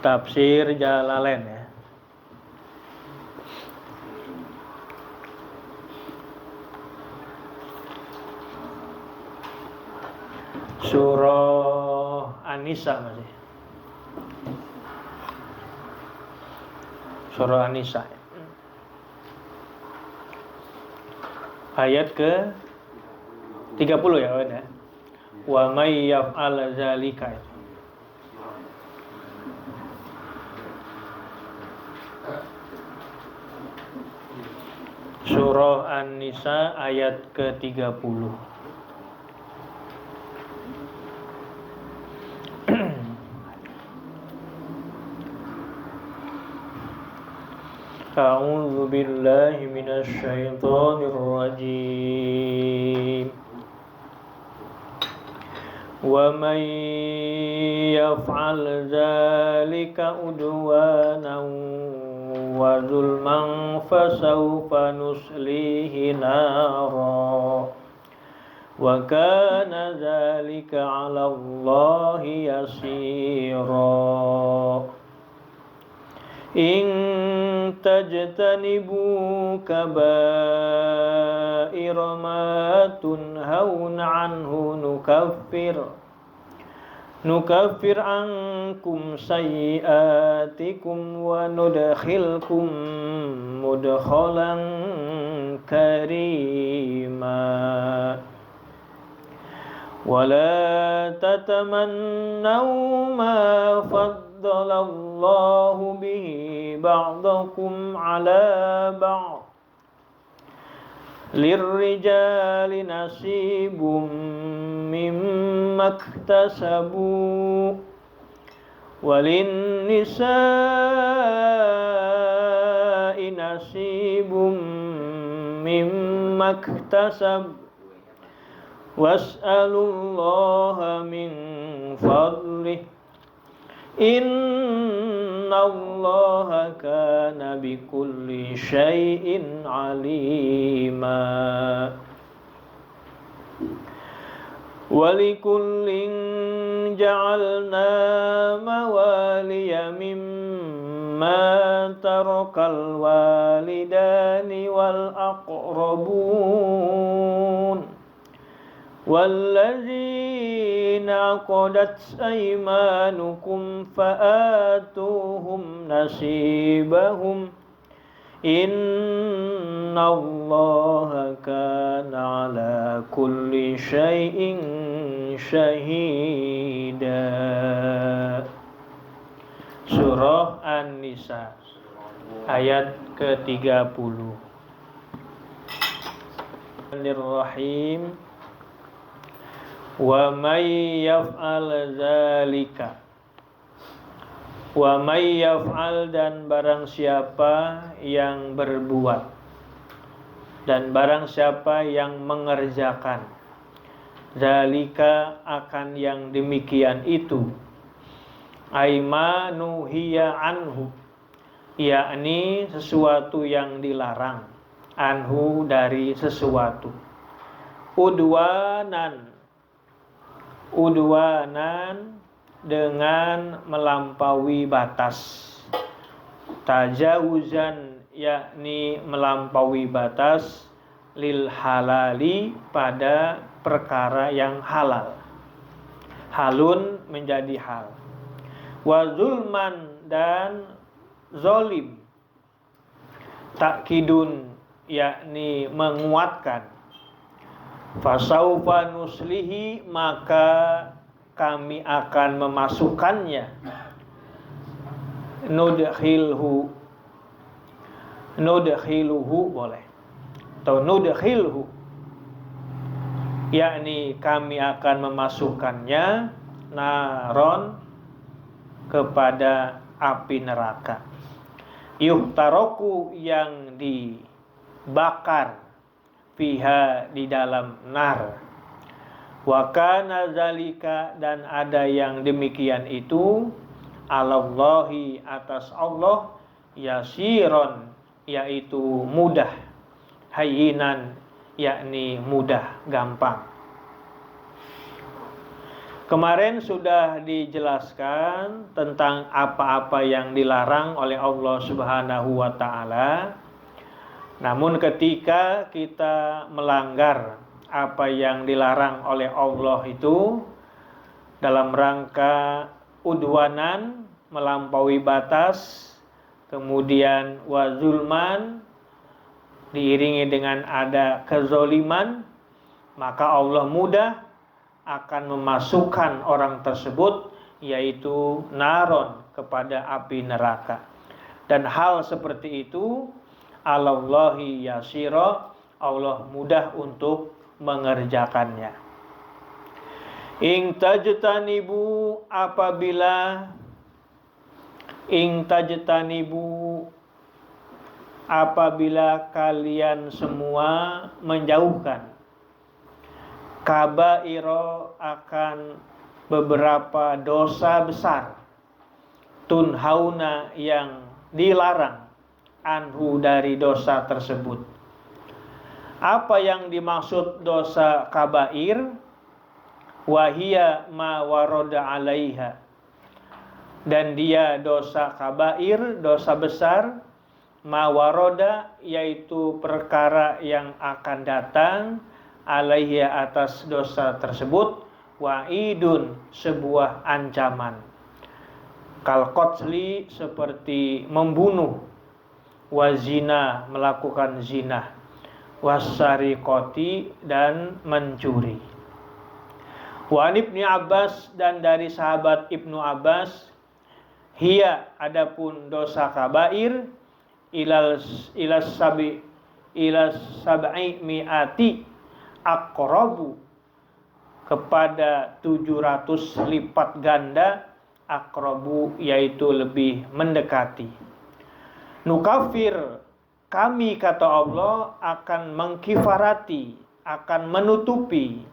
Tafsir Jalalain ya. Surah An-Nisa masih. Surah An-Nisa. Ayat ke 30 ya kawan ya. Wa may yaf'al zalika. Surah An-Nisa ayat ke-30. A'udzu billahi minasy syaithanir rajim. Wa may yaf'al dzalika udwanan wa zulman fasawfa nuslihi nara wa kana dzalika 'ala Allahi yasira. In tajtanibu kaba'ira ma tunhauna anhu nukaffir ankum sayyi'atikum wa nudkhilkum mudkhalan karima. Wala tatamannaw ma faddalallahu bihi ba'dakum ala ba'd. Lirrijali nasibum mimma iktasabu walin nisa'i nasibum mimma iktasabu was'alullaha min fadlih innallaha kana bikulli syai'in alima. Walikullin ja'alna mawaliya mimma tarakal walidani wal aqrabun walladzina aqadat aymanukum fa'atuhum nasibahum innallaha kana ala kulli syai'in syahida. Surah An-Nisa ayat ke-30. Bismillahirrahmanirrahim. Wa may yaf'al zalika. Wa may yaf'al, dan barang siapa yang berbuat, dan barang siapa yang mengerjakan, zalika, akan yang demikian itu, aimanu hiya anhu, yakni sesuatu yang dilarang, anhu dari sesuatu, udwanan dengan melampaui batas, tajawuzan yakni melampaui batas, lil halali pada perkara yang halal, halun menjadi hal, wa zulman dan zolim, takkidun yakni menguatkan, fasaufa nuslihi, maka kami akan memasukkannya, nudkhilhu boleh, atau nudkhilhu, yakni kami akan memasukkannya, naron, kepada api neraka, yuhtaroku, yang dibakar, fiha, di dalam nar, wa kana zalika, dan ada yang demikian itu, alallahi, atas Allah, yasiron, yaitu mudah, hayyinan, yakni mudah, gampang. Kemarin sudah dijelaskan tentang apa-apa yang dilarang oleh Allah Subhanahu wa taala. Namun ketika kita melanggar apa yang dilarang oleh Allah itu dalam rangka udwanan, melampaui batas, kemudian wazulman, diiringi dengan ada kezoliman, maka Allah mudah akan memasukkan orang tersebut, yaitu naron, kepada api neraka. Dan hal seperti itu alallahi yasira, Allah mudah untuk mengerjakannya. Ing tajtanibu, apabila kalian semua menjauhkan kabairo, akan beberapa dosa besar, tunhauna, yang dilarang, anhu, dari dosa tersebut. Apa yang dimaksud dosa kabair? Wahia ma waroda alaiha, dan dia dosa kabair, dosa besar, ma waroda, yaitu perkara yang akan datang, alaihi, atas dosa tersebut, wa'idun, sebuah ancaman, kal qatli, seperti membunuh, wazina, melakukan zina, wasariqati, dan mencuri. Wa Ibnu Abbas, dan dari sahabat Ibnu Abbas, hiya, adapun dosa kabair, ilas sab'i mi'ati aqrabu, kepada 700 lipat ganda, aqrabu, yaitu lebih mendekati. Nukafir, kami, kata Allah, akan mengkifarati, akan menutupi,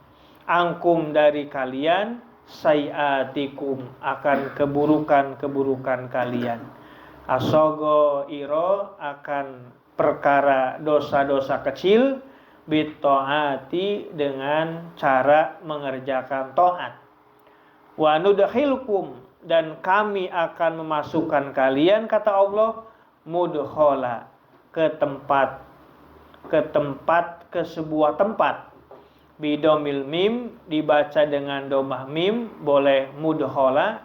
angkum, dari kalian, sayiatikum, akan keburukan-keburukan kalian, asogo iro, akan perkara dosa-dosa kecil, bitoati, dengan cara mengerjakan taat, wa nudkhilkum, dan kami akan memasukkan kalian, kata Allah, mudkhala, ke sebuah tempat, bidomil mim, dibaca dengan domah mim, boleh mudkhala,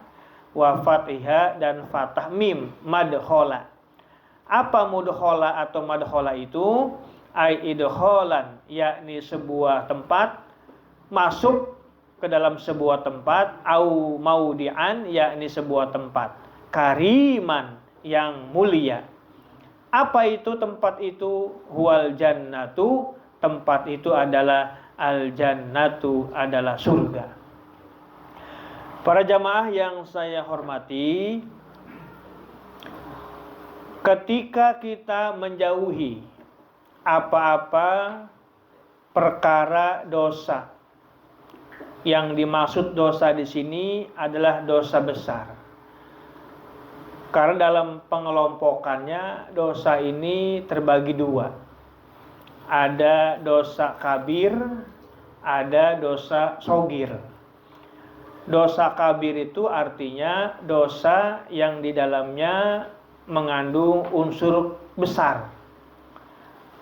wa fatihah, dan fathah mim, madkhala. Apa mudkhala atau madkhala itu? Ai idkhalan, yakni sebuah tempat, masuk ke dalam sebuah tempat, au maudian, yakni sebuah tempat, kariman, yang mulia. Apa itu tempat itu? Huwal jannatu, tempat itu adalah al-jannatu, adalah surga. Para jamaah yang saya hormati, ketika kita menjauhi apa-apa perkara dosa, yang dimaksud dosa di sini adalah dosa besar. Karena dalam pengelompokannya dosa ini terbagi dua. Ada dosa kabir, ada dosa sogir. Dosa kabir itu artinya dosa yang di dalamnya mengandung unsur besar.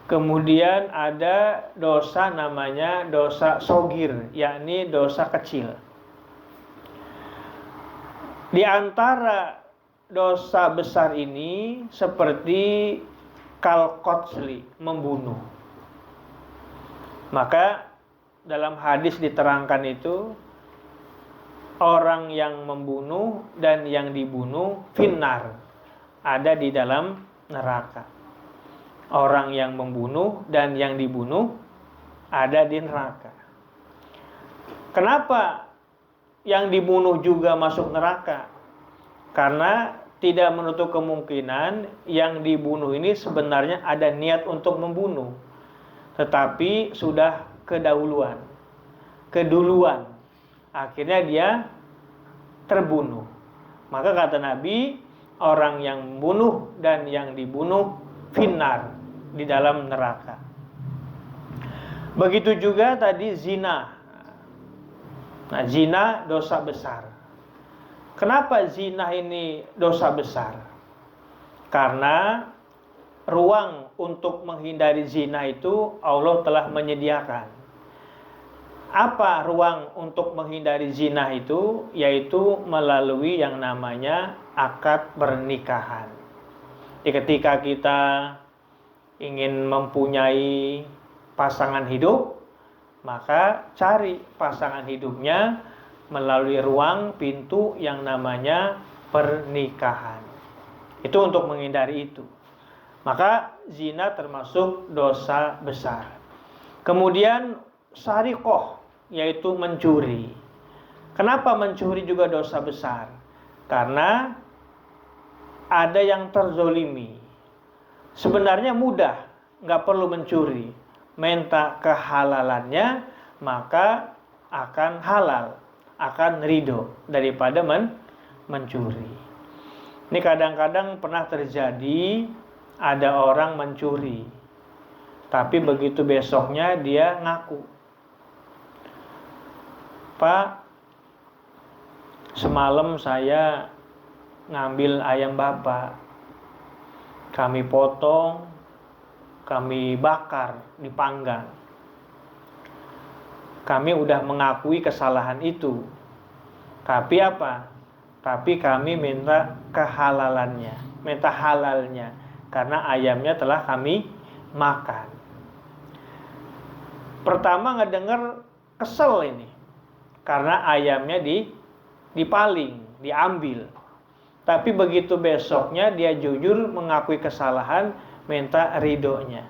Kemudian ada dosa namanya dosa sogir, yakni dosa kecil. Di antara dosa besar ini seperti kal qatli, membunuh. Maka dalam hadis diterangkan itu, orang yang membunuh dan yang dibunuh finnar, ada di dalam neraka. Orang yang membunuh dan yang dibunuh ada di neraka. Kenapa yang dibunuh juga masuk neraka? Karena tidak menutup kemungkinan yang dibunuh ini sebenarnya ada niat untuk membunuh, tetapi sudah keduluan, akhirnya dia terbunuh. Maka kata Nabi, orang yang membunuh dan yang dibunuh finnar, di dalam neraka. Begitu juga tadi zina. Nah, zina dosa besar. Kenapa zina ini dosa besar? Karena ruang untuk menghindari zina itu Allah telah menyediakan. Apa ruang untuk menghindari zina itu? Yaitu melalui yang namanya akad pernikahan. Jadi ketika kita ingin mempunyai pasangan hidup, maka cari pasangan hidupnya melalui ruang pintu yang namanya pernikahan. Itu untuk menghindari itu. Maka zina termasuk dosa besar. Kemudian sariqah, yaitu mencuri. Kenapa mencuri juga dosa besar? Karena ada yang terzolimi. Sebenarnya mudah, nggak perlu mencuri. Minta kehalalannya, maka akan halal, akan ridho daripada mencuri. Ini kadang-kadang pernah terjadi, ada orang mencuri, tapi begitu besoknya dia ngaku, Pak, semalam saya ngambil ayam Bapak, kami potong, kami bakar, dipanggang. Kami udah mengakui kesalahan itu. Tapi apa? Tapi kami minta kehalalannya, minta halalnya, karena ayamnya telah kami makan. Pertama ngedenger kesel ini, karena ayamnya dipaling, diambil. Tapi begitu besoknya dia jujur mengakui kesalahan, minta ridhonya.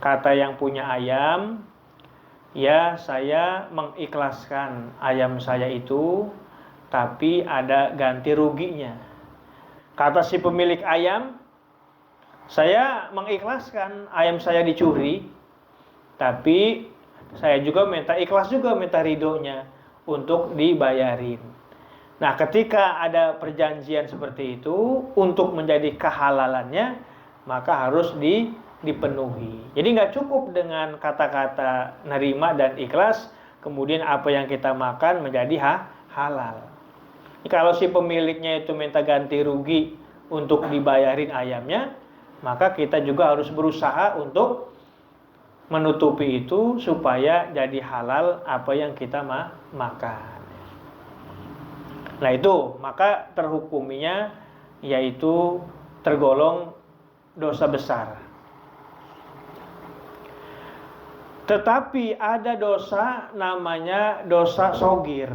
Kata yang punya ayam, ya saya mengikhlaskan ayam saya itu, tapi ada ganti ruginya. Kata si pemilik ayam, saya mengikhlaskan ayam saya dicuri, tapi saya juga minta ikhlas juga, minta ridhonya untuk dibayarin. Nah, ketika ada perjanjian seperti itu, untuk menjadi kehalalannya, maka harus dipenuhi. Jadi nggak cukup dengan kata-kata nerima dan ikhlas, kemudian apa yang kita makan menjadi halal. Kalau si pemiliknya itu minta ganti rugi untuk dibayarin ayamnya, maka kita juga harus berusaha untuk menutupi itu supaya jadi halal apa yang kita makan. Nah itu, maka terhukuminya yaitu tergolong dosa besar. Tetapi ada dosa namanya dosa shogir.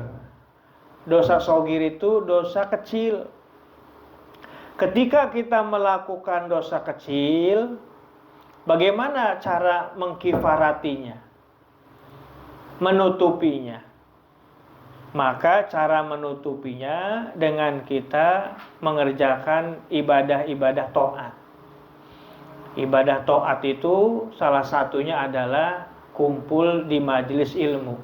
Dosa shogir itu dosa kecil. Ketika kita melakukan dosa kecil, bagaimana cara mengkifaratinya? Menutupinya. Maka cara menutupinya dengan kita mengerjakan ibadah-ibadah taat. Ibadah taat itu salah satunya adalah kumpul di majelis ilmu.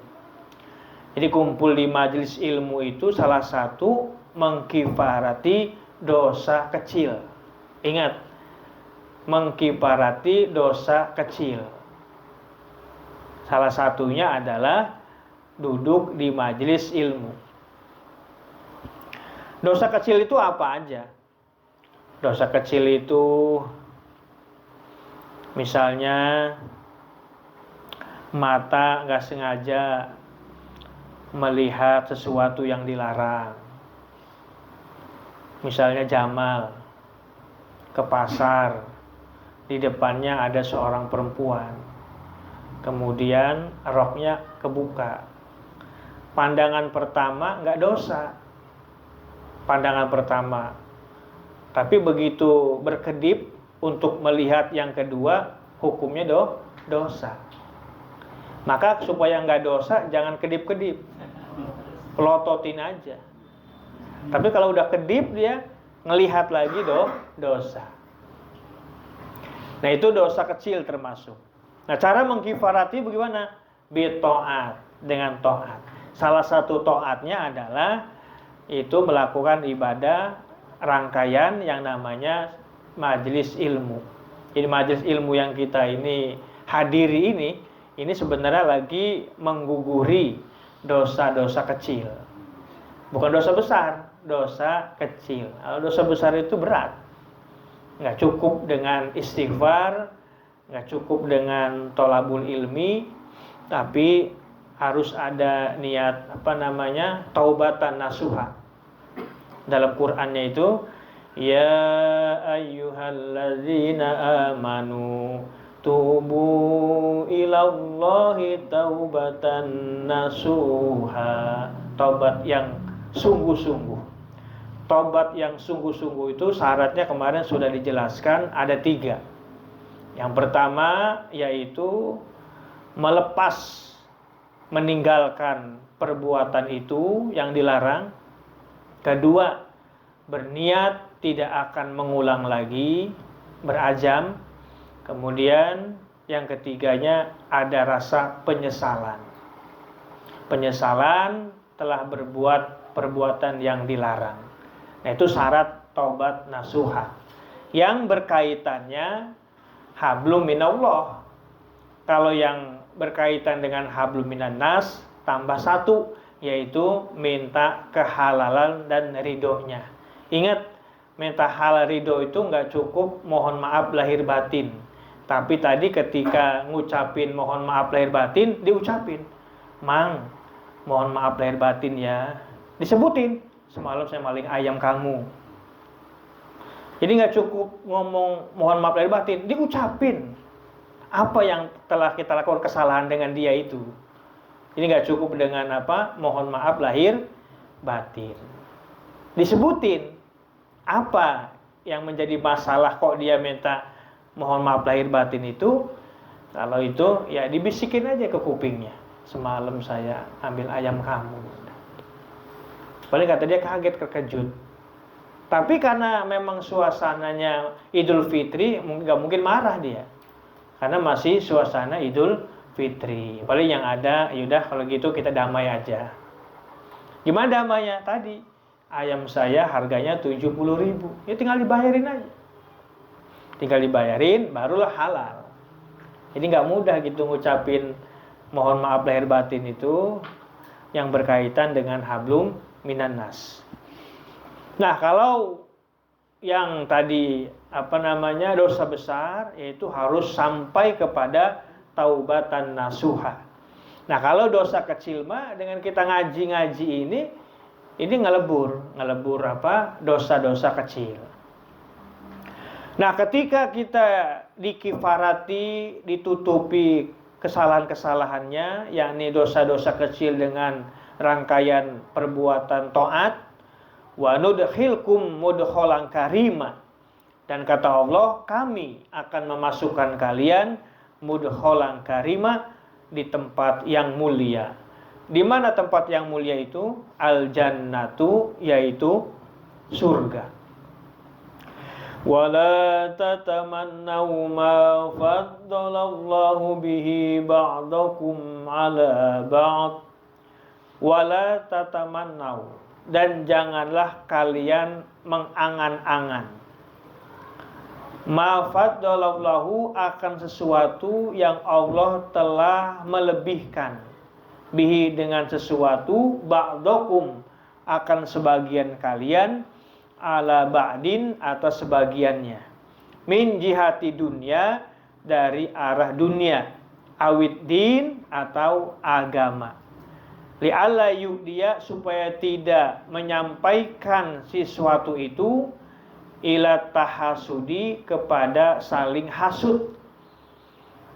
Jadi kumpul di majelis ilmu itu salah satu mengkifarati dosa kecil. Ingat, mengkifarati dosa kecil. Salah satunya adalah duduk di majelis ilmu. Dosa kecil itu apa aja? Dosa kecil itu misalnya mata nggak sengaja melihat sesuatu yang dilarang. Misalnya Jamal ke pasar, di depannya ada seorang perempuan, kemudian roknya kebuka. Pandangan pertama nggak dosa, pandangan pertama. Tapi begitu berkedip untuk melihat yang kedua, hukumnya dosa. Maka supaya nggak dosa, jangan kedip-kedip, pelototin aja. Tapi kalau udah kedip, dia ngelihat lagi dosa. Nah itu dosa kecil termasuk. Nah cara mengkifarati bagaimana? Bitoat, dengan to'at. Salah satu to'atnya adalah itu melakukan ibadah rangkaian yang namanya majelis ilmu. Jadi majelis ilmu yang kita ini hadiri ini sebenarnya lagi mengguguri dosa-dosa kecil. Bukan dosa besar, dosa kecil. Kalau dosa besar itu berat. Nggak cukup dengan istighfar, nggak cukup dengan tolabul ilmi, tapi harus ada niat taubatan nasuha. Dalam Qur'annya itu, ya ayyuhalladzina amanu tubu ilallahi taubatan nasuha. Taubat yang sungguh-sungguh. Taubat yang sungguh-sungguh itu syaratnya kemarin sudah dijelaskan, ada 3. Yang pertama yaitu melepas, meninggalkan perbuatan itu yang dilarang. Kedua, berniat tidak akan mengulang lagi, berazam. Kemudian yang ketiganya ada rasa penyesalan. Penyesalan telah berbuat perbuatan yang dilarang. Nah, itu syarat taubat nasuha. Yang berkaitannya hablum minallah. Kalau yang berkaitan dengan hablum minannas tambah 1, yaitu minta kehalalan dan ridhonya. Ingat, minta halal ridho itu nggak cukup mohon maaf lahir batin. Tapi tadi ketika ngucapin mohon maaf lahir batin, diucapin, Mang, mohon maaf lahir batin ya. Disebutin, semalam saya maling ayam kamu. Jadi nggak cukup ngomong mohon maaf lahir batin, diucapin apa yang telah kita lakukan kesalahan dengan dia itu. Ini nggak cukup dengan mohon maaf lahir batin. Disebutin apa yang menjadi masalah kok dia minta mohon maaf lahir batin itu. Kalau itu ya dibisikin aja ke kupingnya, semalam saya ambil ayam kamu. Paling kata dia kaget, terkejut. Tapi karena memang suasananya Idul Fitri, nggak mungkin marah dia, karena masih suasana Idul Fitri. Paling yang ada, yaudah kalau gitu kita damai aja. Gimana damainya? Tadi ayam saya harganya 70.000, ya tinggal dibayarin aja. Tinggal dibayarin, barulah halal. Jadi nggak mudah gitu ngucapin mohon maaf lahir batin itu yang berkaitan dengan hablum minannas. Nah, kalau yang tadi dosa besar, yaitu harus sampai kepada taubatan nasuha. Nah, kalau dosa kecil mah dengan kita ngaji-ngaji ini ngelebur dosa-dosa kecil. Nah, ketika kita dikifarati, ditutupi kesalahan-kesalahannya, yakni dosa-dosa kecil dengan rangkaian perbuatan taat, wa nudkhilkum mudkhalan karima, dan kata Allah, kami akan memasukkan kalian mudkhalan karima, di tempat yang mulia. Di mana tempat yang mulia itu? Al-jannatu, yaitu surga. Wala tatamannaw ma faddalallahu bihi ba'dakum ala ba'd. Wala tatamannaw, dan janganlah kalian mengangan-angan ma faddalallahu, akan sesuatu yang Allah telah melebihkan, bihi, dengan sesuatu, ba'dakum, akan sebagian kalian, ala ba'din, atas sebagiannya, min jihati dunia, dari arah dunia, awid din, atau agama, li'alla yu'diya, supaya tidak menyampaikan sesuatu itu, ila tahasudi, kepada saling hasud,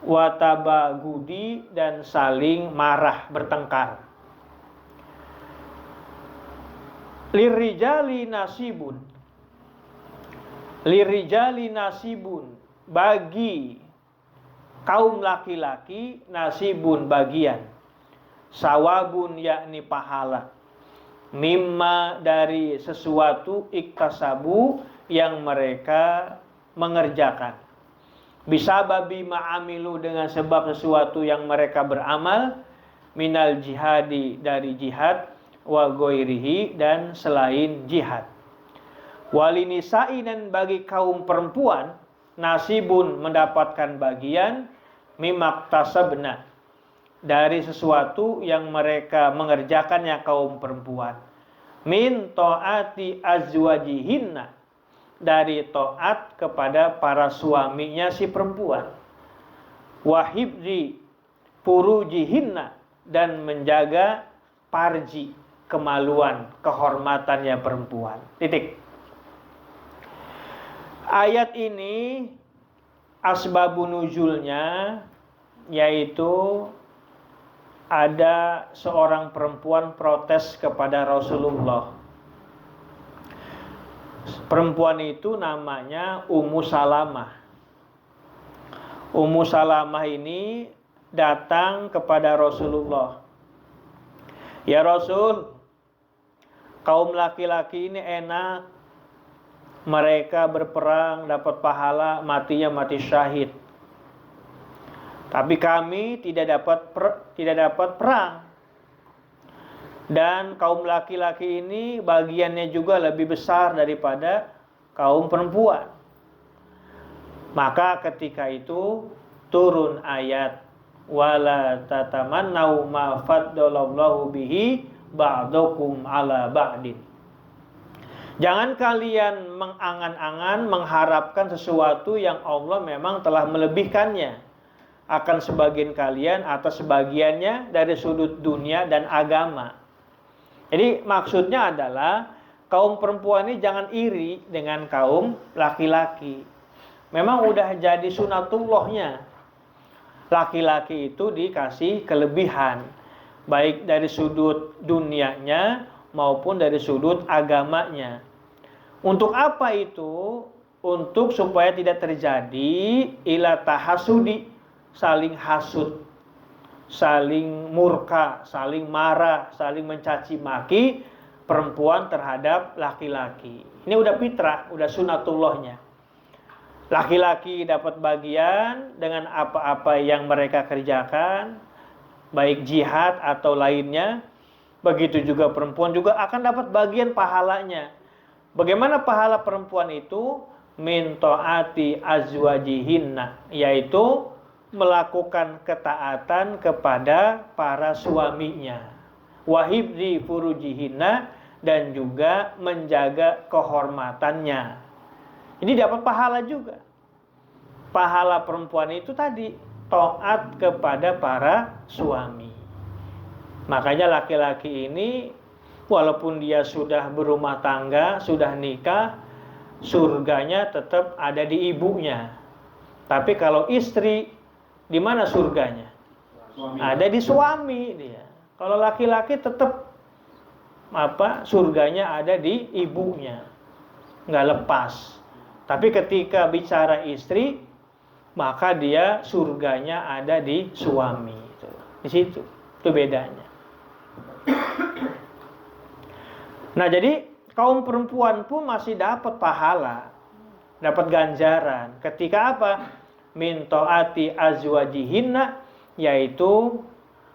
watabagudi, dan saling marah, bertengkar. Lirijali nasibun, lirijali nasibun, bagi kaum laki-laki, nasibun, bagian, sawabun, yakni pahala, mimma, dari sesuatu, iktasabu, yang mereka mengerjakan, bisababi ma'amilu, dengan sebab sesuatu yang mereka beramal, minal jihadi, dari jihad, wa ghairihi, dan selain jihad. Walinisa'i, dan bagi kaum perempuan, nasibun, mendapatkan bagian, mimaktasabna, dari sesuatu yang mereka mengerjakannya kaum perempuan. Min ta'ati azwajihinna, dari taat kepada para suaminya si perempuan. Wahibzi furujihinna, dan menjaga parji, kemaluan, kehormatannya perempuan. Titik. Ayat ini asbabun nuzulnya yaitu ada seorang perempuan protes kepada Rasulullah. Perempuan itu namanya Ummu Salamah. Ummu Salamah ini datang kepada Rasulullah. Ya Rasul, kaum laki-laki ini enak, mereka berperang dapat pahala, matinya mati syahid. Tapi kami tidak dapat perang. Dan kaum laki-laki ini bagiannya juga lebih besar daripada kaum perempuan. Maka ketika itu turun ayat wala tatamannau ma faddalallahu bihi ba'dakum ala ba'din. Jangan kalian mengangan-angan mengharapkan sesuatu yang Allah memang telah melebihkannya akan sebagian kalian atau sebagiannya dari sudut dunia dan agama. Jadi maksudnya adalah kaum perempuan ini jangan iri dengan kaum laki-laki. Memang udah jadi sunatullahnya. Laki-laki itu dikasih kelebihan, baik dari sudut dunianya maupun dari sudut agamanya. Untuk apa itu? Untuk supaya tidak terjadi ila tahasudi, saling hasud, saling murka, saling marah, saling mencaci maki perempuan terhadap laki-laki. Ini udah fitrah, udah sunatullahnya. Laki-laki dapat bagian dengan apa-apa yang mereka kerjakan, baik jihad atau lainnya. Begitu juga perempuan juga akan dapat bagian pahalanya. Bagaimana pahala perempuan itu? Min ta'ati azwajihinna, yaitu melakukan ketaatan kepada para suaminya. Wahibzi furujihinna, dan juga menjaga kehormatannya. Ini dapat pahala juga. Pahala perempuan itu tadi taat kepada para suami. Makanya laki-laki ini walaupun dia sudah berumah tangga, sudah nikah, surganya tetap ada di ibunya. Tapi kalau istri, di mana surganya? Suami. Ada di suami dia. Kalau laki-laki tetap surganya ada di ibunya, nggak lepas. Tapi ketika bicara istri, maka dia surganya ada di suami. Di situ, itu bedanya. Nah, jadi kaum perempuan pun masih dapat pahala, dapat ganjaran. Ketika apa? Min ta'ati azwajihinna, yaitu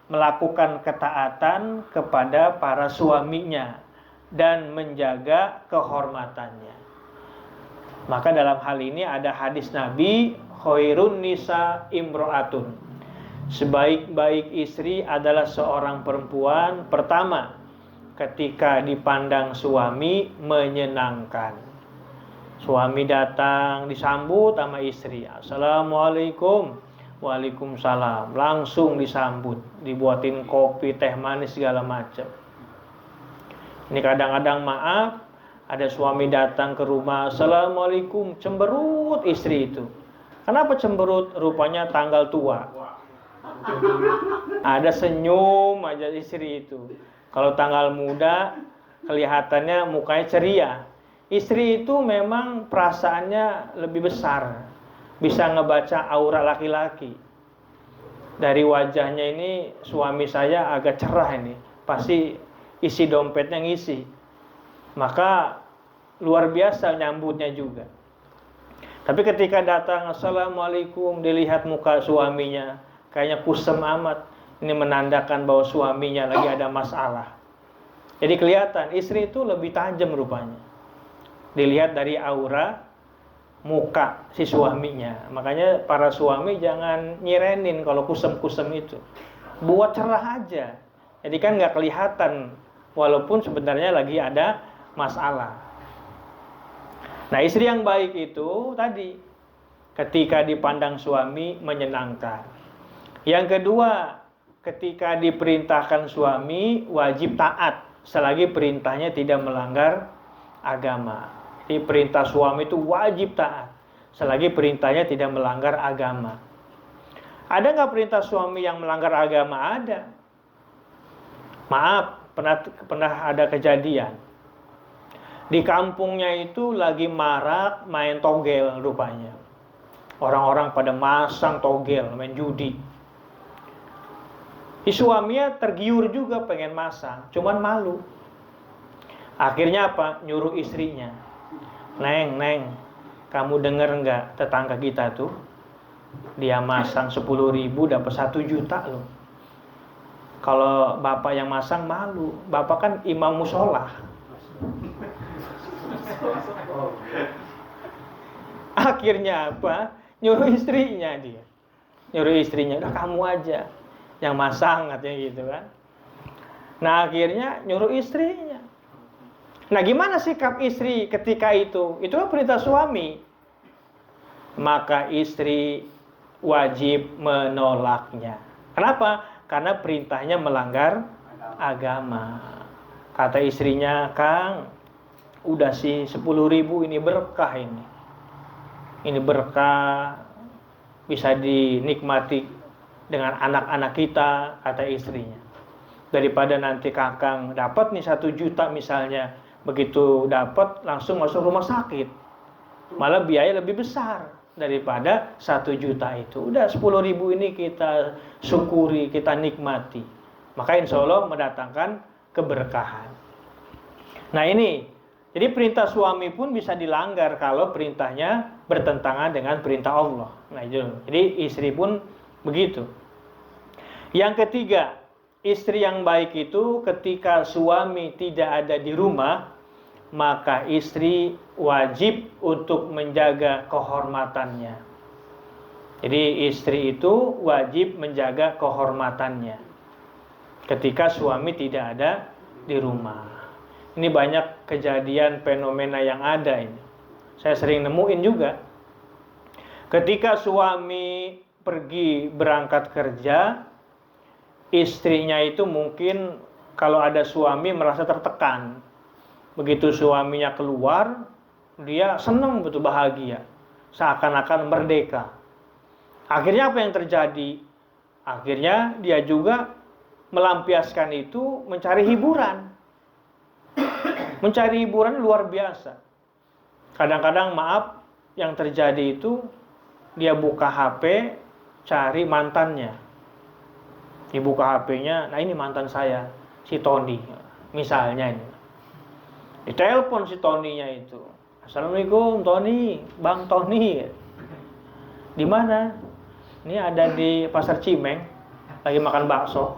melakukan ketaatan kepada para suaminya dan menjaga kehormatannya. Maka dalam hal ini ada hadis Nabi, khairun nisa imro'atun. Sebaik-baik istri adalah seorang perempuan pertama ketika dipandang suami menyenangkan. Suami datang disambut sama istri, assalamualaikum, waalaikumsalam, langsung disambut, dibuatin kopi, teh manis segala macam. Ini kadang-kadang maaf, ada suami datang ke rumah, assalamualaikum, cemberut istri itu. Kenapa cemberut? Rupanya tanggal tua. Ada senyum aja istri itu. Kalau tanggal muda kelihatannya mukanya ceria. Istri itu memang perasaannya lebih besar, bisa ngebaca aura laki-laki. Dari wajahnya ini suami saya agak cerah ini, pasti isi dompetnya ngisi. Maka luar biasa nyambutnya juga. Tapi ketika datang assalamualaikum, dilihat muka suaminya kayaknya kusem amat. Ini menandakan bahwa suaminya lagi ada masalah. Jadi kelihatan istri itu lebih tajam rupanya. Dilihat dari aura muka si suaminya. Makanya para suami jangan nyirenin kalau kusem-kusem itu. buat cerah aja. Jadi kan nggak kelihatan, walaupun sebenarnya lagi ada masalah. Nah, istri yang baik itu tadi, ketika dipandang suami menyenangkan. Yang kedua, ketika diperintahkan suami wajib taat selagi perintahnya tidak melanggar agama. Jadi perintah suami itu wajib taat selagi perintahnya tidak melanggar agama. Ada nggak perintah suami yang melanggar agama? Ada. Maaf, pernah ada kejadian. Di kampungnya itu lagi marak main togel rupanya. Orang-orang pada masang togel, main judi. Si suaminya tergiur juga pengen masang, cuman malu. Akhirnya apa? Nyuruh istrinya. Neng, kamu denger nggak tetangga kita tuh? Dia masang 10.000 dapat 1 juta loh. Kalau bapak yang masang malu, bapak kan imam musola. Akhirnya apa? Nyuruh istrinya dia. Nyuruh istrinya, udah kamu aja yang masang katanya gitu kan. Nah, akhirnya nyuruh istrinya. Nah, gimana sikap istri ketika itu? Itulah perintah suami. Maka istri wajib menolaknya. Kenapa? Karena perintahnya melanggar agama. Kata istrinya, Kang, udah sih 10.000 ini berkah ini. Ini berkah, bisa dinikmati dengan anak-anak kita, kata istrinya. Daripada nanti Kakang dapat nih 1 juta misalnya, begitu dapat langsung masuk rumah sakit, malah biaya lebih besar daripada 1 juta itu. Udah 10.000 ini kita syukuri, kita nikmati, maka insya Allah mendatangkan keberkahan. Nah ini, jadi perintah suami pun bisa dilanggar kalau perintahnya bertentangan dengan perintah Allah. Nah itu, jadi istri pun begitu. Yang ketiga, istri yang baik itu ketika suami tidak ada di rumah, maka istri wajib untuk menjaga kehormatannya. Jadi istri itu wajib menjaga kehormatannya ketika suami tidak ada di rumah. Ini banyak kejadian fenomena yang ada ini. Saya sering nemuin juga. Ketika suami pergi berangkat kerja, istrinya itu mungkin kalau ada suami merasa tertekan. Begitu suaminya keluar, dia senang, betul bahagia, seakan-akan merdeka. Akhirnya apa yang terjadi? Akhirnya dia juga melampiaskan itu mencari hiburan. Mencari hiburan luar biasa. Kadang-kadang maaf, yang terjadi itu dia buka HP, cari mantannya. Dibuka HP-nya, nah ini mantan saya, si Tony, misalnya ini. Ditelepon si Tony-nya itu. Assalamualaikum Tony, Bang Tony. Di mana? Ini ada di Pasar Cimeng, lagi makan bakso.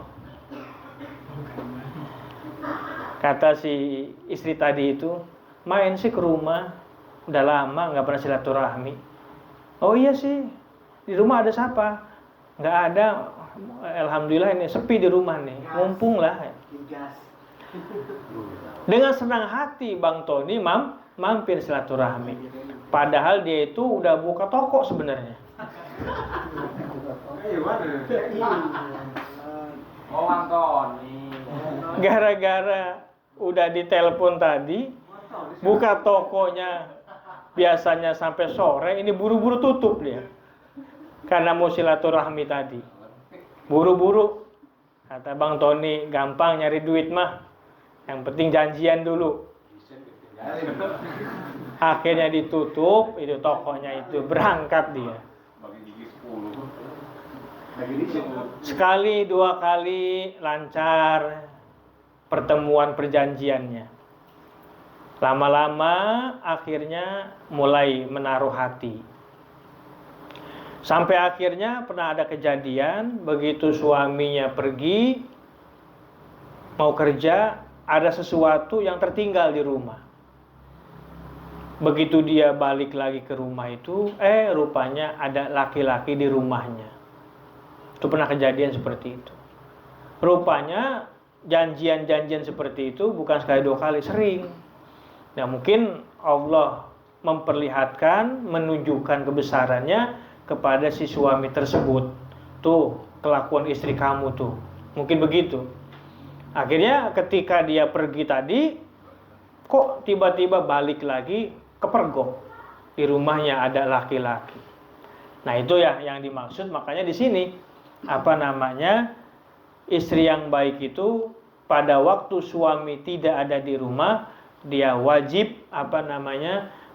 Kata si istri tadi itu, main sih ke rumah, udah lama nggak pernah silaturahmi. Oh iya sih, di rumah ada siapa? Nggak ada, alhamdulillah ini sepi di rumah nih, mumpung lah. Dengan senang hati Bang Tony mampir silaturahmi. Padahal dia itu udah buka toko sebenarnya. Oh Bang Tony. Gara-gara udah ditelepon tadi, buka tokonya biasanya sampai sore, ini buru-buru tutup dia. Karena mau silaturahmi tadi. Buru-buru. Kata Bang Tony, gampang nyari duit mah. Yang penting janjian dulu. Akhirnya ditutup, itu tokonya itu, berangkat dia. Sekali, 2 kali lancar pertemuan perjanjiannya. Lama-lama akhirnya mulai menaruh hati. Sampai akhirnya pernah ada kejadian, begitu suaminya pergi mau kerja, ada sesuatu yang tertinggal di rumah. Begitu dia balik lagi ke rumah itu, rupanya ada laki-laki di rumahnya. Itu pernah kejadian seperti itu. Rupanya janjian-janjian seperti itu bukan sekali 2 kali, sering. Nah, mungkin Allah memperlihatkan, menunjukkan kebesarannya kepada si suami tersebut. Tuh, kelakuan istri kamu tuh. Mungkin begitu. Akhirnya ketika dia pergi tadi, kok tiba-tiba balik lagi kepergok. Di rumahnya ada laki-laki. Nah, itu ya yang dimaksud. Makanya di sini istri yang baik itu pada waktu suami tidak ada di rumah, dia wajib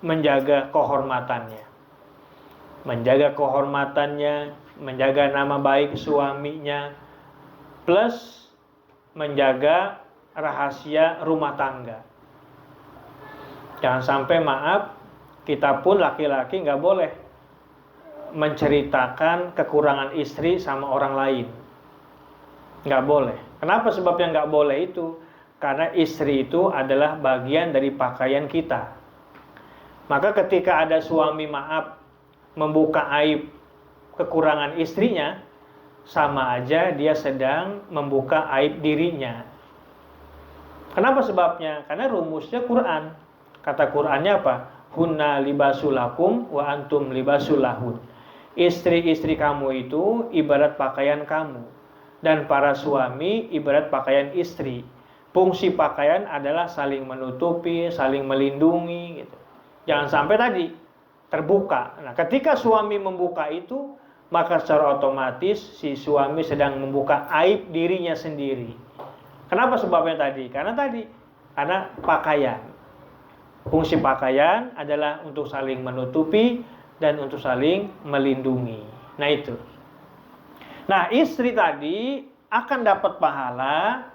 menjaga kehormatannya. Menjaga kehormatannya, menjaga nama baik suaminya, plus menjaga rahasia rumah tangga. Jangan sampai, maaf, kita pun laki-laki nggak boleh menceritakan kekurangan istri sama orang lain. Nggak boleh. Kenapa sebabnya nggak boleh itu? Karena istri itu adalah bagian dari pakaian kita. Maka ketika ada suami, maaf, membuka aib kekurangan istrinya, sama aja dia sedang membuka aib dirinya. Kenapa sebabnya? Karena rumusnya Quran. Kata Qurannya apa? Hunna libasulakum wa antum libasulahun. Istri-istri kamu itu ibarat pakaian kamu, dan para suami ibarat pakaian istri. Fungsi pakaian adalah saling menutupi, saling melindungi gitu. Jangan sampai tadi terbuka. Nah, ketika suami membuka itu, maka secara otomatis si suami sedang membuka aib dirinya sendiri. Kenapa sebabnya tadi? Karena pakaian. Fungsi pakaian adalah untuk saling menutupi dan untuk saling melindungi. Nah, itu. Nah, istri tadi akan dapat pahala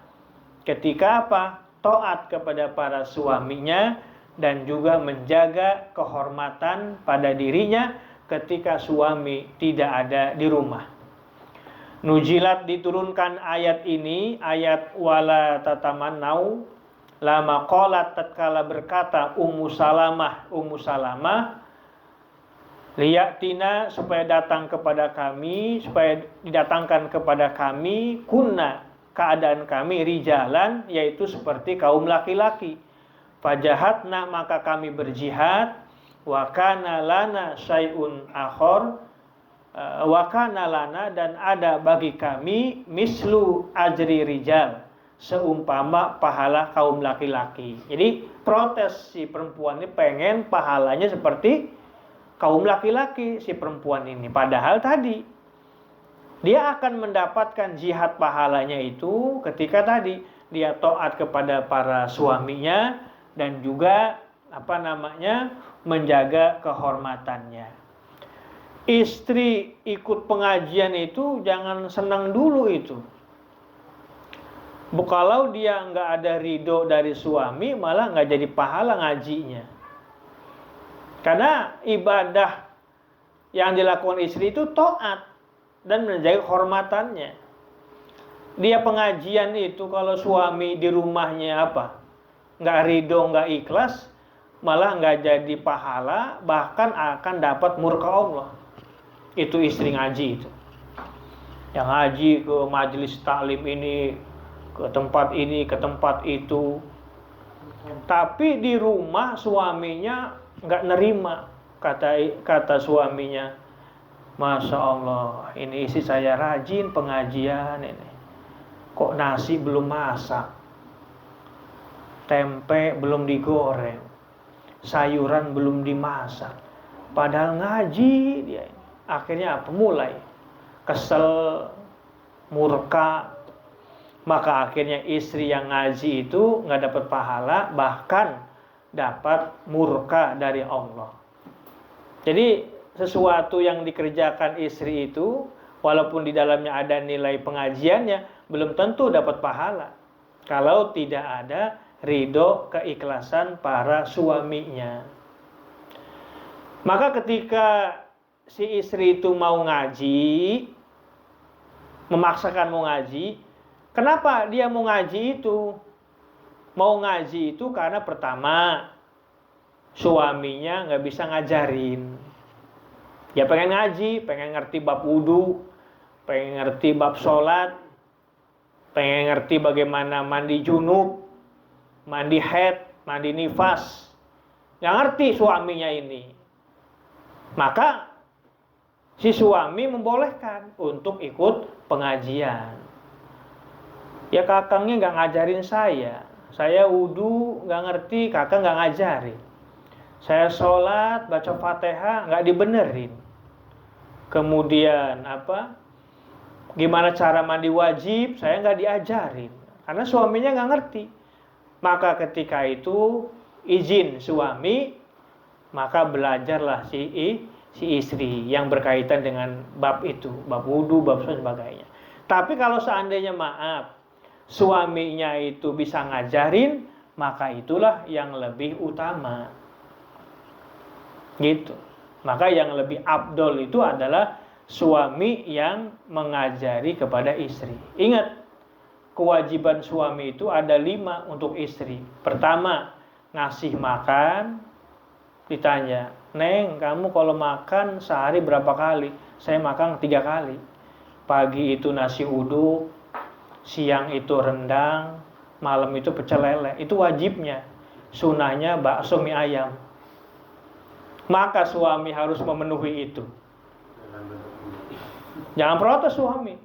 ketika taat kepada para suaminya dan juga menjaga kehormatan pada dirinya ketika suami tidak ada di rumah. Nujilat diturunkan ayat ini, ayat wala tatamannau, lama qalat tatkala berkata Ummu Salamah liyatina, supaya didatangkan kepada kami kunna, keadaan kami rijalan, yaitu seperti kaum laki-laki. Fajahatna, maka kami berjihad, wa kana lana syai'un akhor, wa kana lana, dan ada bagi kami mislu ajri rijal, seumpama pahala kaum laki-laki. Jadi protes si perempuan ini, pengen pahalanya seperti kaum laki-laki si perempuan ini. Padahal tadi dia akan mendapatkan jihad pahalanya itu ketika tadi dia taat kepada para suaminya dan juga menjaga kehormatannya. Istri ikut pengajian itu jangan senang dulu itu. Kalau dia nggak ada ridho dari suami, malah nggak jadi pahala ngajinya. Karena ibadah yang dilakukan istri itu taat dan menjaga kehormatannya. Dia pengajian itu kalau suami di rumahnya nggak ridho, nggak ikhlas, malah nggak jadi pahala, bahkan akan dapat murka Allah. Itu istri ngaji itu. Yang ngaji ke majelis taklim ini, ke tempat ini, ke tempat itu. Tapi di rumah suaminya nggak nerima. Kata suaminya, Masya Allah, ini istri saya rajin pengajian ini. Kok nasi belum masak, tempe belum digoreng, sayuran belum dimasak, padahal ngaji dia ini. Akhirnya mulai kesel, murka. Maka akhirnya istri yang ngaji itu nggak dapat pahala, bahkan dapat murka dari Allah. Jadi sesuatu yang dikerjakan istri itu, walaupun di dalamnya ada nilai pengajiannya, belum tentu dapat pahala kalau tidak ada ridho, keikhlasan para suaminya. Maka ketika si istri itu mau ngaji, memaksakan mau ngaji, kenapa dia mau ngaji itu? Mau ngaji itu karena pertama, suaminya nggak bisa ngajarin. Dia pengen ngaji, pengen ngerti bab wudu, pengen ngerti bab sholat. pengen ngerti bagaimana mandi junub, mandi haid, mandi nifas, nggak ngerti suaminya ini, maka si suami membolehkan untuk ikut pengajian. Ya kakangnya nggak ngajarin saya wudhu nggak ngerti, kakak nggak ngajarin. Saya sholat baca fatihah nggak dibenerin. Kemudian gimana cara mandi wajib saya nggak diajarin, karena suaminya nggak ngerti. Maka ketika itu izin suami, maka belajarlah si istri yang berkaitan dengan bab itu, bab wudhu, bab sholat, sebagainya. Tapi kalau seandainya suaminya itu bisa ngajarin, maka itulah yang lebih utama. Gitu. Maka yang lebih afdol itu adalah suami yang mengajari kepada istri. Ingat, kewajiban suami itu ada 5 untuk istri. Pertama, ngasih makan. Ditanya, Neng, kamu kalau makan sehari berapa kali? Saya makan 3 kali. Pagi itu nasi uduk, siang itu rendang, malam itu pecel lele. Itu wajibnya. Sunahnya bakso mie ayam. Maka suami harus memenuhi itu. Jangan protes suami.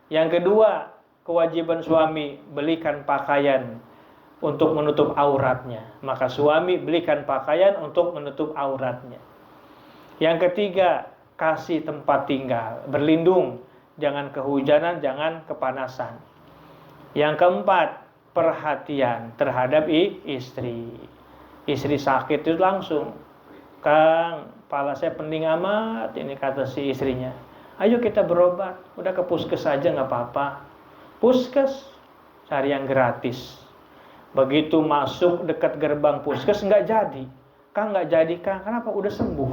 Yang kedua, kewajiban suami belikan pakaian untuk menutup auratnya. Maka suami belikan pakaian untuk menutup auratnya. Yang ketiga, kasih tempat tinggal, berlindung. Jangan kehujanan, jangan kepanasan. Yang keempat, perhatian terhadap istri. Istri sakit itu langsung, Kang, kepala saya pening amat, ini kata si istrinya. Ayo kita berobat, udah ke puskes aja nggak apa-apa. Puskes, cari yang gratis. Begitu masuk dekat gerbang puskes nggak jadi. Kang nggak jadi, Kang, kenapa? Udah sembuh.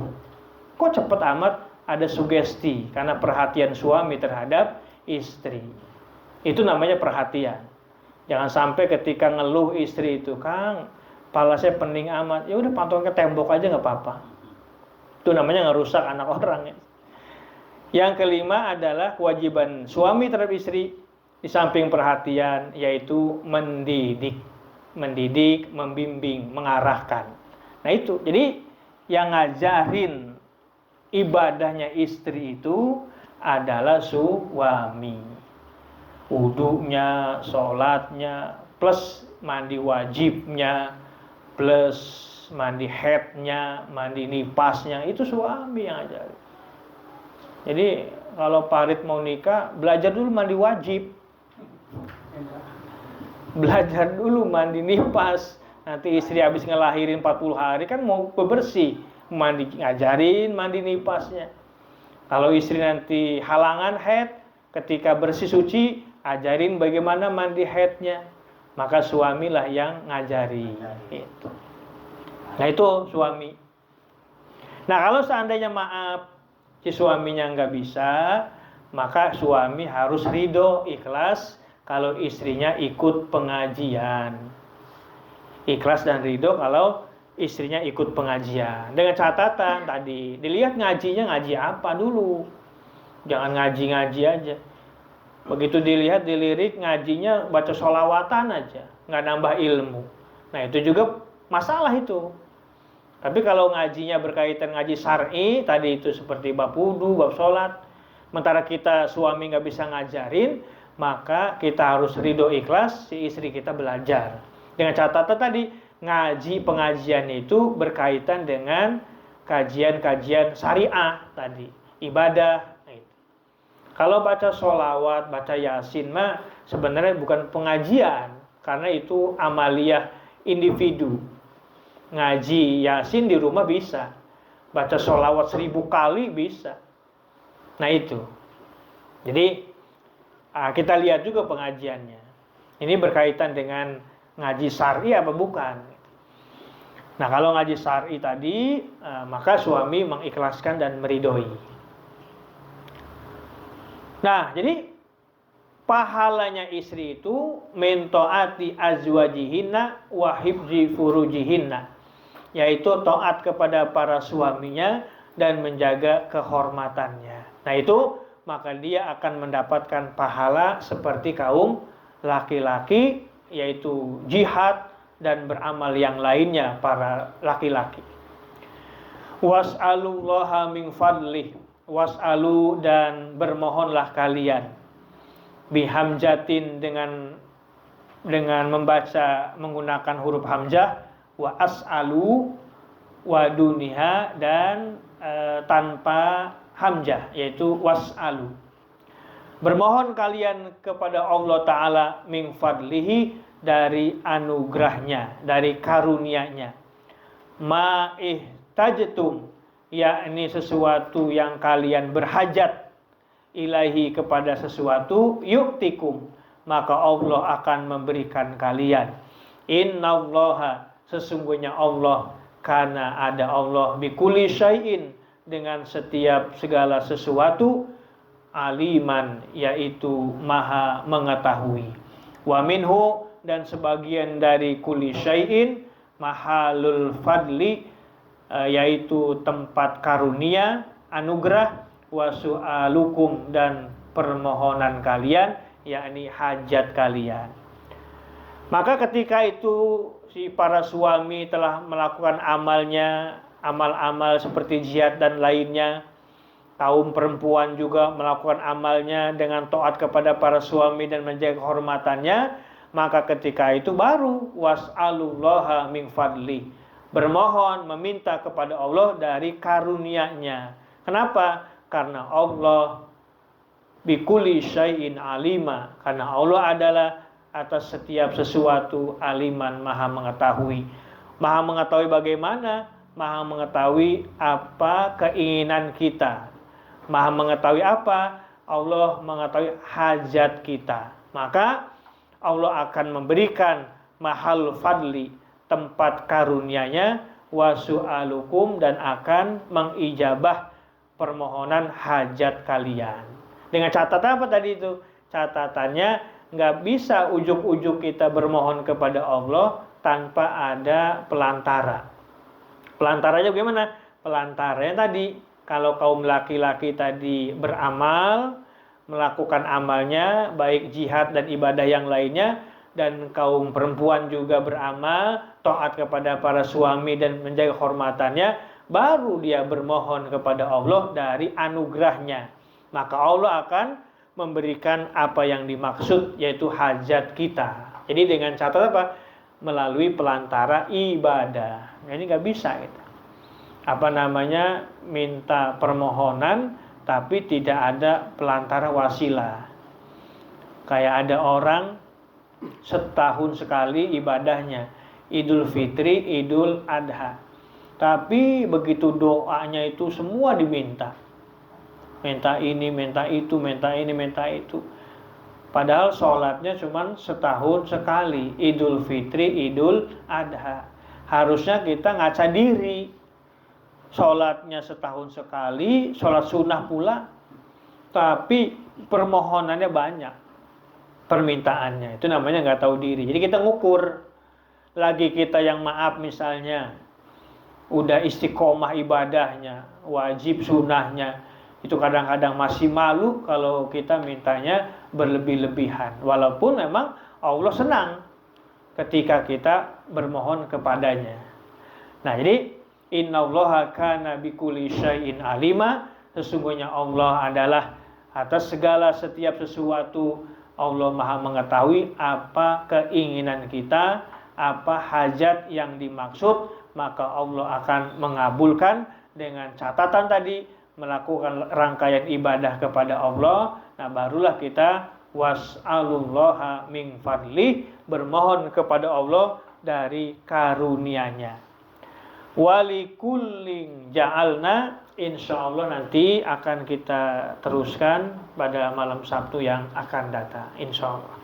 Kok cepet amat? Ada sugesti karena perhatian suami terhadap istri. Itu namanya perhatian. Jangan sampai ketika ngeluh istri itu, Kang, kepala saya pening amat. Ya udah pantong ke tembok aja nggak apa-apa. Itu namanya ngerusak anak orang. Yang kelima adalah kewajiban suami terhadap istri di samping perhatian, yaitu mendidik, membimbing, mengarahkan. Nah itu, jadi yang ngajarin ibadahnya istri itu adalah suami. Wudunya, sholatnya, plus mandi wajibnya, plus mandi haidnya, mandi nipasnya, itu suami yang ngajarin. Jadi kalau Parit mau nikah, belajar dulu mandi wajib, belajar dulu mandi nipas. Nanti istri habis ngelahirin 40 hari kan mau bebersih, ngajarin mandi nipasnya. Kalau istri nanti halangan haid, ketika bersih suci, ajarin bagaimana mandi haidnya. Maka suamilah yang ngajari. Itu. Nah itu suami. Nah kalau seandainya si suaminya nggak bisa, maka suami harus ridho, ikhlas kalau istrinya ikut pengajian. Ikhlas dan ridho kalau istrinya ikut pengajian. Dengan catatan tadi, dilihat ngajinya ngaji apa dulu. Jangan ngaji-ngaji aja. Begitu dilirik ngajinya baca sholawatan aja, nggak nambah ilmu. Nah itu juga masalah itu. Tapi kalau ngajinya berkaitan ngaji syar'i, tadi itu seperti bab wudu, bab sholat, sementara kita suami nggak bisa ngajarin, maka kita harus ridho ikhlas si istri kita belajar. Dengan catatan tadi, ngaji pengajian itu berkaitan dengan kajian-kajian syariah tadi, ibadah. Kalau baca sholawat, baca yasin mah sebenarnya bukan pengajian, karena itu amaliyah individu. Ngaji yasin di rumah bisa, baca sholawat 1000 kali bisa. Nah itu. Jadi kita lihat juga pengajiannya. Ini berkaitan dengan ngaji syar'i apa bukan? Nah kalau ngaji syar'i tadi, maka suami mengikhlaskan dan meridhoi. Nah, jadi pahalanya istri itu mentoati azwajihinna wa hifzi furujihinna, yaitu taat kepada para suaminya dan menjaga kehormatannya. Nah, itu maka dia akan mendapatkan pahala seperti kaum laki-laki, yaitu jihad dan beramal yang lainnya para laki-laki. Was'alullaha min fadlih, was'alu dan bermohonlah kalian, bihamjatin dengan membaca menggunakan huruf hamzah, wa as'alu wa duniha dan tanpa hamzah, yaitu was'alu. Bermohon kalian kepada Allah Ta'ala min fadlihi, dari anugerahnya, dari karunia-Nya. Ma'ihtajtum, yakni sesuatu yang kalian berhajat, ilahi kepada sesuatu, yuktikum, maka Allah akan memberikan kalian. Innallaha, sesungguhnya Allah, karena ada Allah, bikulli syai'in, dengan setiap segala sesuatu, aliman, yaitu maha mengetahui. Wa minhu, dan sebagian dari kulli syai'in, mahalul fadli, yaitu tempat karunia, anugerah, wa su'alukum, dan permohonan kalian, yakni hajat kalian. Maka ketika itu si para suami telah melakukan amalnya, amal-amal seperti jihad dan lainnya, kaum perempuan juga melakukan amalnya dengan taat kepada para suami dan menjaga kehormatannya, maka ketika itu baru was'alullaha min fadli, bermohon, meminta kepada Allah dari karunia-Nya. Kenapa? Karena Allah bikulli syai'in alima, karena Allah adalah atas setiap sesuatu aliman, maha mengetahui. Maha mengetahui bagaimana? Maha mengetahui apa keinginan kita. Maha mengetahui apa? Allah mengetahui hajat kita. Maka Allah akan memberikan mahal fadli, tempat karunia-Nya, wa su'alukum, dan akan mengijabah permohonan hajat kalian. Dengan catatan apa tadi itu? Catatannya, nggak bisa ujuk-ujuk kita bermohon kepada Allah tanpa ada pelantara. Pelantaranya bagaimana? Pelantaranya tadi, kalau kaum laki-laki tadi beramal, melakukan amalnya, baik jihad dan ibadah yang lainnya, dan kaum perempuan juga beramal, taat kepada para suami dan menjaga kehormatannya, baru dia bermohon kepada Allah dari anugerahnya. Maka Allah akan memberikan apa yang dimaksud, yaitu hajat kita. Jadi dengan catatan apa? Melalui pelantara ibadah. Ini nggak bisa kita. Minta permohonan, tapi tidak ada pelantara wasilah. Kayak ada orang setahun sekali ibadahnya, Idul Fitri, Idul Adha. Tapi begitu doanya itu semua diminta. Minta ini, minta itu, minta ini, minta itu. Padahal sholatnya cuma setahun sekali, Idul Fitri, Idul Adha. Harusnya kita ngaca diri. Sholatnya setahun sekali, sholat sunnah pula, tapi permohonannya banyak, permintaannya. Itu namanya nggak tahu diri. Jadi kita ngukur. Lagi kita yang maaf misalnya, udah istiqomah ibadahnya, wajib sunnahnya, itu kadang-kadang masih malu kalau kita mintanya berlebih-lebihan. Walaupun memang Allah senang ketika kita bermohon kepadanya. Nah, jadi innallaha kana bikulli syai'in alima, sesungguhnya Allah adalah atas segala setiap sesuatu, Allah maha mengetahui apa keinginan kita, apa hajat yang dimaksud, maka Allah akan mengabulkan dengan catatan tadi, melakukan rangkaian ibadah kepada Allah. Nah, barulah kita was'alullaha min fadli, bermohon kepada Allah dari karunia-Nya. Walikullin ja'alna, insyaallah nanti akan kita teruskan pada malam Sabtu yang akan datang, insyaallah.